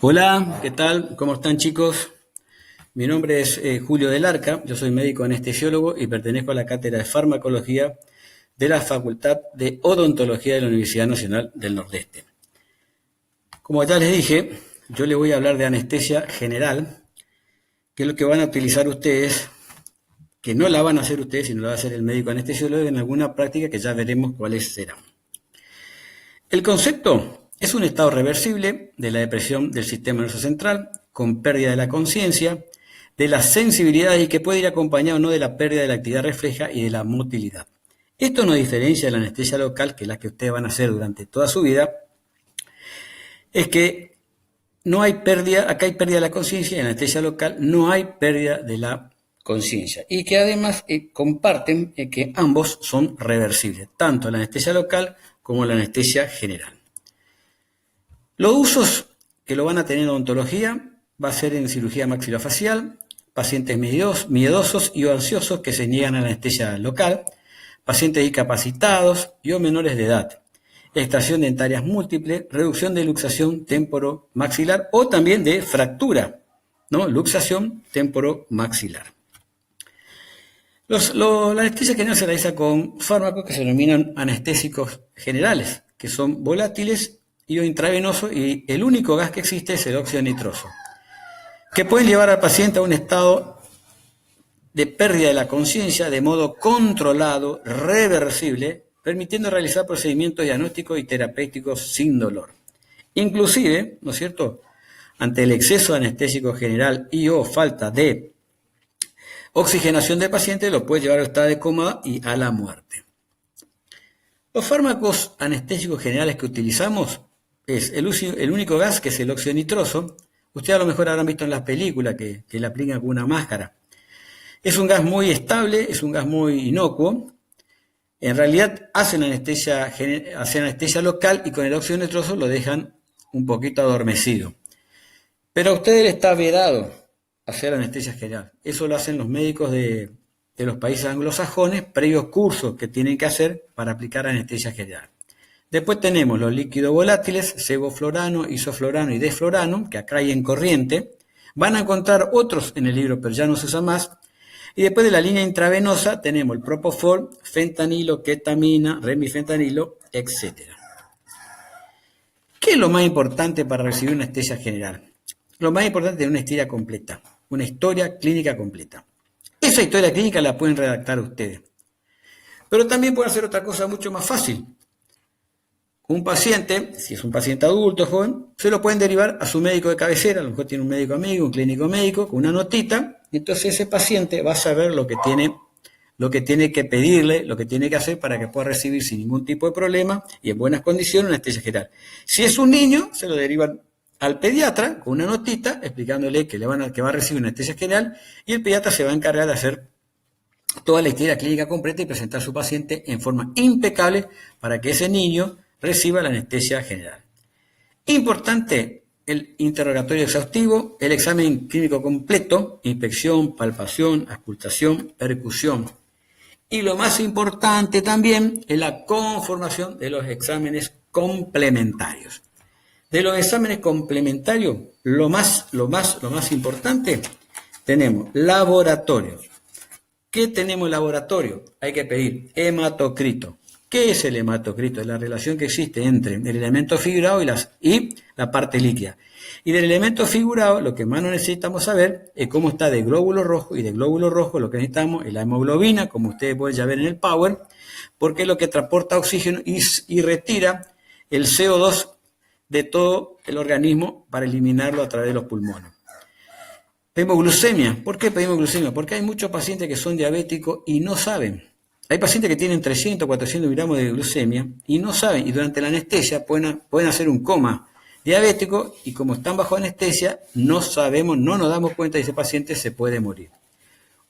Hola, ¿qué tal? ¿Cómo están, chicos? Mi nombre es Julio del Arca, yo soy médico anestesiólogo y pertenezco a la cátedra de farmacología de la Facultad de Odontología de la Universidad Nacional del Nordeste. Como ya les dije, yo les voy a hablar de anestesia general, que es lo que van a utilizar ustedes, que no la van a hacer ustedes, sino la va a hacer el médico anestesiólogo en alguna práctica que ya veremos cuáles serán. El concepto es un estado reversible de la depresión del sistema nervioso central, con pérdida de la conciencia, de la sensibilidad y que puede ir acompañado o no de la pérdida de la actividad refleja y de la motilidad. Esto nos diferencia de la anestesia local, que es la que ustedes van a hacer durante toda su vida, es que no hay pérdida, acá hay pérdida de la conciencia y en la anestesia local no hay pérdida de la conciencia. Y que además comparten que ambos son reversibles, tanto la anestesia local como la anestesia general. Los usos que lo van a tener en odontología va a ser en cirugía maxilofacial, pacientes miedosos y o ansiosos que se niegan a la anestesia local, pacientes discapacitados y o menores de edad, extracción dentarias múltiple, reducción de luxación temporomaxilar o también de fractura, ¿no? Luxación temporomaxilar. La anestesia general se realiza con fármacos que se denominan anestésicos generales, que son volátiles y o intravenosos, y el único gas que existe es el óxido nitroso, que pueden llevar al paciente a un estado de pérdida de la conciencia de modo controlado, reversible, permitiendo realizar procedimientos diagnósticos y terapéuticos sin dolor. Inclusive, ¿no es cierto?, ante el exceso de anestésico general y o falta de oxigenación del paciente, lo puede llevar al estado de coma y a la muerte. Los fármacos anestésicos generales que utilizamos es el único gas, que es el óxido nitroso. Ustedes a lo mejor habrán visto en las películas que le aplican con una máscara. Es un gas muy estable, es un gas muy inocuo. En realidad hacen anestesia local y con el óxido nitroso lo dejan un poquito adormecido. Pero a ustedes les está vedado hacer anestesia general. Eso lo hacen los médicos de los países anglosajones, previos cursos que tienen que hacer para aplicar anestesia general. Después tenemos los líquidos volátiles, sevoflurano, isoflurano y desflurano, que acá hay en corriente. Van a encontrar otros en el libro, pero ya no se usan más. Y después de la línea intravenosa tenemos el propofol, fentanilo, ketamina, remifentanilo, etc. ¿Qué es lo más importante para recibir una anestesia general? Lo más importante es una historia completa, una historia clínica completa. Esa historia clínica la pueden redactar ustedes. Pero también pueden hacer otra cosa mucho más fácil. Un paciente, si es un paciente adulto, joven, se lo pueden derivar a su médico de cabecera, a lo mejor tiene un médico amigo, un clínico médico, con una notita, y entonces ese paciente va a saber lo que tiene que pedirle, lo que tiene que hacer para que pueda recibir sin ningún tipo de problema y en buenas condiciones una anestesia general. Si es un niño, se lo derivan al pediatra con una notita explicándole que va a recibir una anestesia general, y el pediatra se va a encargar de hacer toda la historia clínica completa y presentar a su paciente en forma impecable para que ese niño reciba la anestesia general. Importante, el interrogatorio exhaustivo, el examen clínico completo, inspección, palpación, auscultación, percusión. Y lo más importante también es la conformación de los exámenes complementarios. De los exámenes complementarios, lo más importante, tenemos laboratorio. ¿Qué tenemos en laboratorio? Hay que pedir hematocrito. ¿Qué es el hematocrito? Es la relación que existe entre el elemento figurado y la parte líquida. Y del elemento figurado, lo que más necesitamos saber es cómo está de glóbulo rojo, y de glóbulo rojo lo que necesitamos es la hemoglobina, como ustedes pueden ya ver en el Power, porque es lo que transporta oxígeno y retira el CO2 de todo el organismo para eliminarlo a través de los pulmones. Pedimos glucemia. ¿Por qué pedimos glucemia? Porque hay muchos pacientes que son diabéticos y no saben. Hay pacientes que tienen 300, 400 miligramos de glucemia y no saben, y durante la anestesia pueden hacer un coma diabético, y como están bajo anestesia, no sabemos, no nos damos cuenta de ese paciente se puede morir.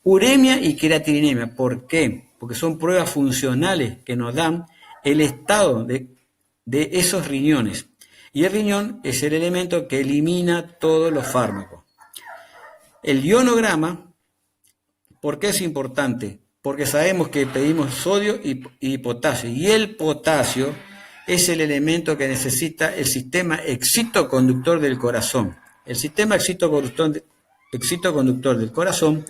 Uremia y creatininemia. ¿Por qué? Porque son pruebas funcionales que nos dan el estado de esos riñones. Y el riñón es el elemento que elimina todos los fármacos. El ionograma, ¿por qué es importante? Porque sabemos que pedimos sodio y potasio, y el potasio es el elemento que necesita el sistema excitoconductor del corazón. El sistema excitoconductor del corazón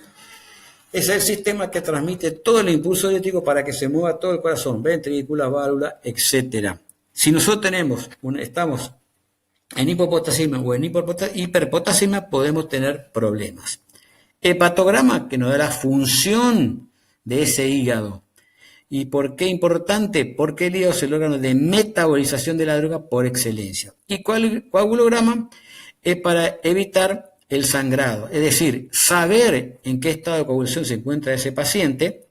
es el sistema que transmite todo el impulso eléctrico para que se mueva todo el corazón, ventrícula, válvula, etc. Si nosotros estamos en hipopotasemia o en hiperpotasemia, podemos tener problemas. Hepatograma, que nos da la función de ese hígado. ¿Y por qué importante? Porque el hígado es el órgano de metabolización de la droga por excelencia. Y coagulograma es para evitar el sangrado, es decir, saber en qué estado de coagulación se encuentra ese paciente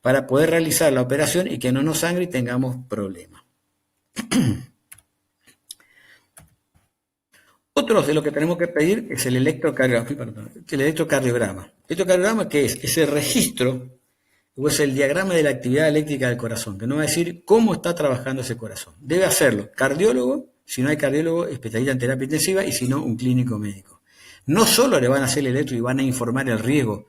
para poder realizar la operación y que no nos sangre y tengamos problemas. Otro de lo que tenemos que pedir es el electrocardiograma. El electrocardiograma, ¿qué es? Es el registro o es el diagrama de la actividad eléctrica del corazón, que nos va a decir cómo está trabajando ese corazón. Debe hacerlo cardiólogo, si no hay cardiólogo, especialista en terapia intensiva, y si no, un clínico médico. No solo le van a hacer el electro y van a informar el riesgo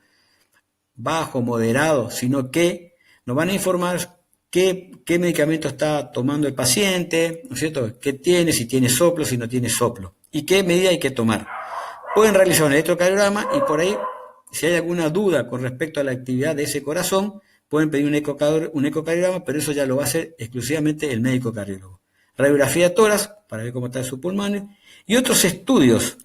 bajo, moderado, sino que nos van a informar qué medicamento está tomando el paciente, ¿no es cierto? ¿Qué tiene? Si tiene soplo, si no tiene soplo. Y qué medida hay que tomar. Pueden realizar un electrocardiograma y por ahí, si hay alguna duda con respecto a la actividad de ese corazón, pueden pedir un ecocardiograma, pero eso ya lo va a hacer exclusivamente el médico cardiólogo. Radiografía de tórax, para ver cómo está su pulmón, y otros estudios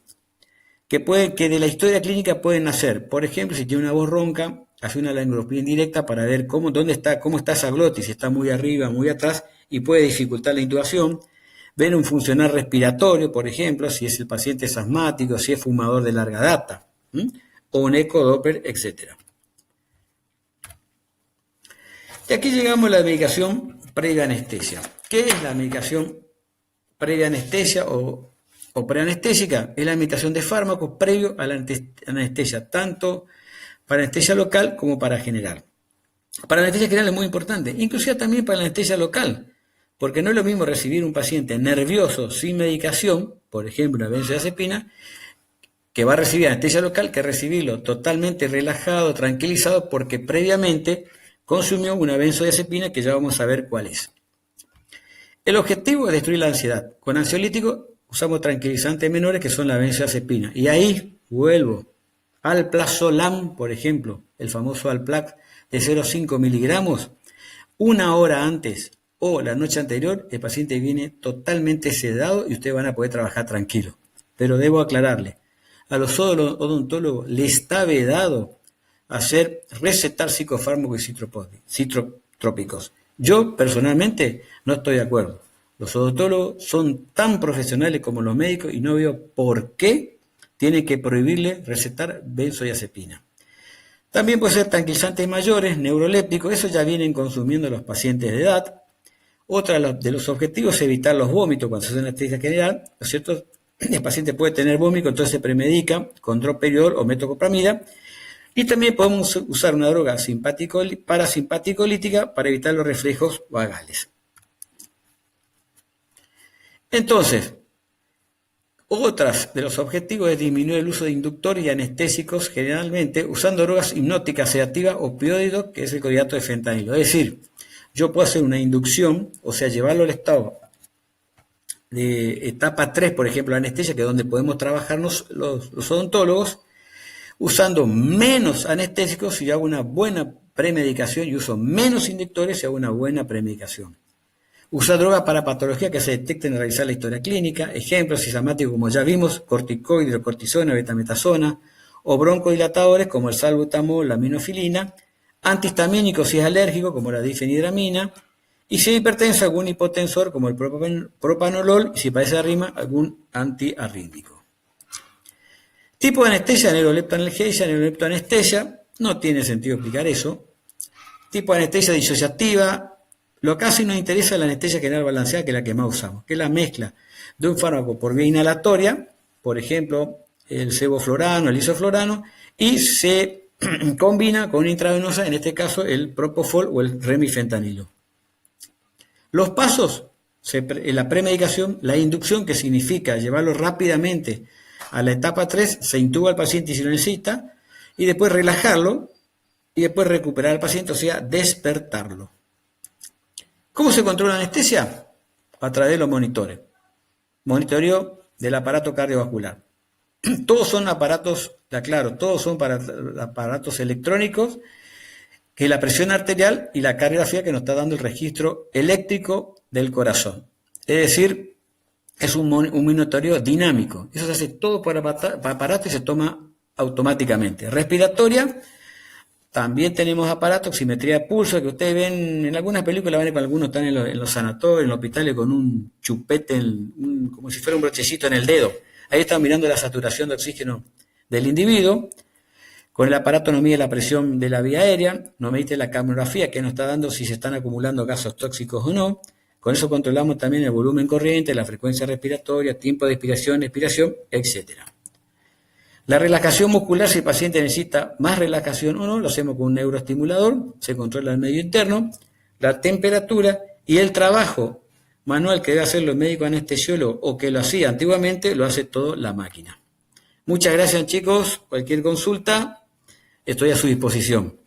que de la historia clínica pueden hacer. Por ejemplo, si tiene una voz ronca, hace una laringoscopia indirecta para ver cómo está esa glotis, si está muy arriba, muy atrás, y puede dificultar la intubación. Ver un funcionar respiratorio, por ejemplo, si el paciente es asmático, si es fumador de larga data, o un ecodoppler, etc. Y aquí llegamos a la medicación previa anestesia. ¿Qué es la medicación previa anestesia o preanestésica? Es la administración de fármacos previo a la anestesia, tanto para anestesia local como para general. Para la anestesia general es muy importante, inclusive también para la anestesia local, porque no es lo mismo recibir un paciente nervioso sin medicación, por ejemplo, una benzodiazepina, que va a recibir anestesia local, que recibirlo totalmente relajado, tranquilizado, porque previamente consumió una benzodiazepina que ya vamos a ver cuál es. El objetivo es destruir la ansiedad. Con ansiolítico usamos tranquilizantes menores que son la benzodiazepina. Y ahí vuelvo. Alprazolam, por ejemplo, el famoso Alplax de 0,5 miligramos, una hora antes o la noche anterior, el paciente viene totalmente sedado y ustedes van a poder trabajar tranquilo. Pero debo aclararle, a los odontólogos les está vedado recetar psicofármacos y psicotrópicos. Yo personalmente no estoy de acuerdo. Los odontólogos son tan profesionales como los médicos y no veo por qué tienen que prohibirle recetar benzodiazepina. También puede ser tranquilizantes mayores, neurolépticos, eso ya vienen consumiendo los pacientes de edad. Otra de los objetivos es evitar los vómitos cuando se hace anestesia general, ¿no es cierto? El paciente puede tener vómito, entonces se premedica con droperidol o metoclopramida. Y también podemos usar una droga parasimpaticolítica para evitar los reflejos vagales. Entonces, otras de los objetivos es disminuir el uso de inductores y anestésicos, generalmente usando drogas hipnóticas sedativas o opioides, que es el clorhidrato de fentanilo. Es decir, yo puedo hacer una inducción, o sea, llevarlo al estado de etapa 3, por ejemplo, la anestesia, que es donde podemos trabajarnos los odontólogos, usando menos anestésicos si hago una buena premedicación y uso menos inductores si hago una buena premedicación. Usar drogas para patología que se detecten al realizar la historia clínica, ejemplos sistemáticos como ya vimos, corticoides, hidrocortisona, betametasona, o broncodilatadores como el salbutamol, la aminofilina, antihistamínicos si es alérgico como la difenhidramina, y si es hipertenso algún hipotensor como el propanolol, y si padece arritmia algún antiarrítmico. Tipo de anestesia, neuroleptoanalgesia, neuroleptoanestesia, no tiene sentido explicar eso. Tipo de anestesia disociativa. Lo que casi nos interesa es la anestesia general balanceada, que es la que más usamos, que es la mezcla de un fármaco por vía inhalatoria, por ejemplo, el sevoflurano, el isoflurano, y se combina con una intravenosa, en este caso el propofol o el remifentanilo. Los pasos, la premedicación, la inducción, que significa llevarlo rápidamente a la etapa 3, se intuba al paciente si lo necesita, y después relajarlo, y después recuperar al paciente, o sea, despertarlo. ¿Cómo se controla la anestesia? a través de los monitores. Monitoreo del aparato cardiovascular. Todos son aparatos, aclaro, todos son aparatos electrónicos que la presión arterial y la cardiografía que nos está dando el registro eléctrico del corazón. Es decir, es un monitoreo dinámico. Eso se hace todo por aparato y se toma automáticamente. Respiratoria, también tenemos aparatos, oximetría de pulso, que ustedes ven en algunas películas, ven que algunos están en los sanatorios, en los hospitales con un chupete, como si fuera un brochecito en el dedo. Ahí están mirando la saturación de oxígeno del individuo. Con el aparato nos mide la presión de la vía aérea, nos mide la capnografía, que nos está dando si se están acumulando gases tóxicos o no. Con eso controlamos también el volumen corriente, la frecuencia respiratoria, tiempo de expiración, expiración, etc. La relajación muscular, si el paciente necesita más relajación o no, lo hacemos con un neuroestimulador, se controla el medio interno, la temperatura y el trabajo manual que debe hacer el médico anestesiólogo o que lo hacía antiguamente, lo hace todo la máquina. Muchas gracias, chicos. Cualquier consulta, estoy a su disposición.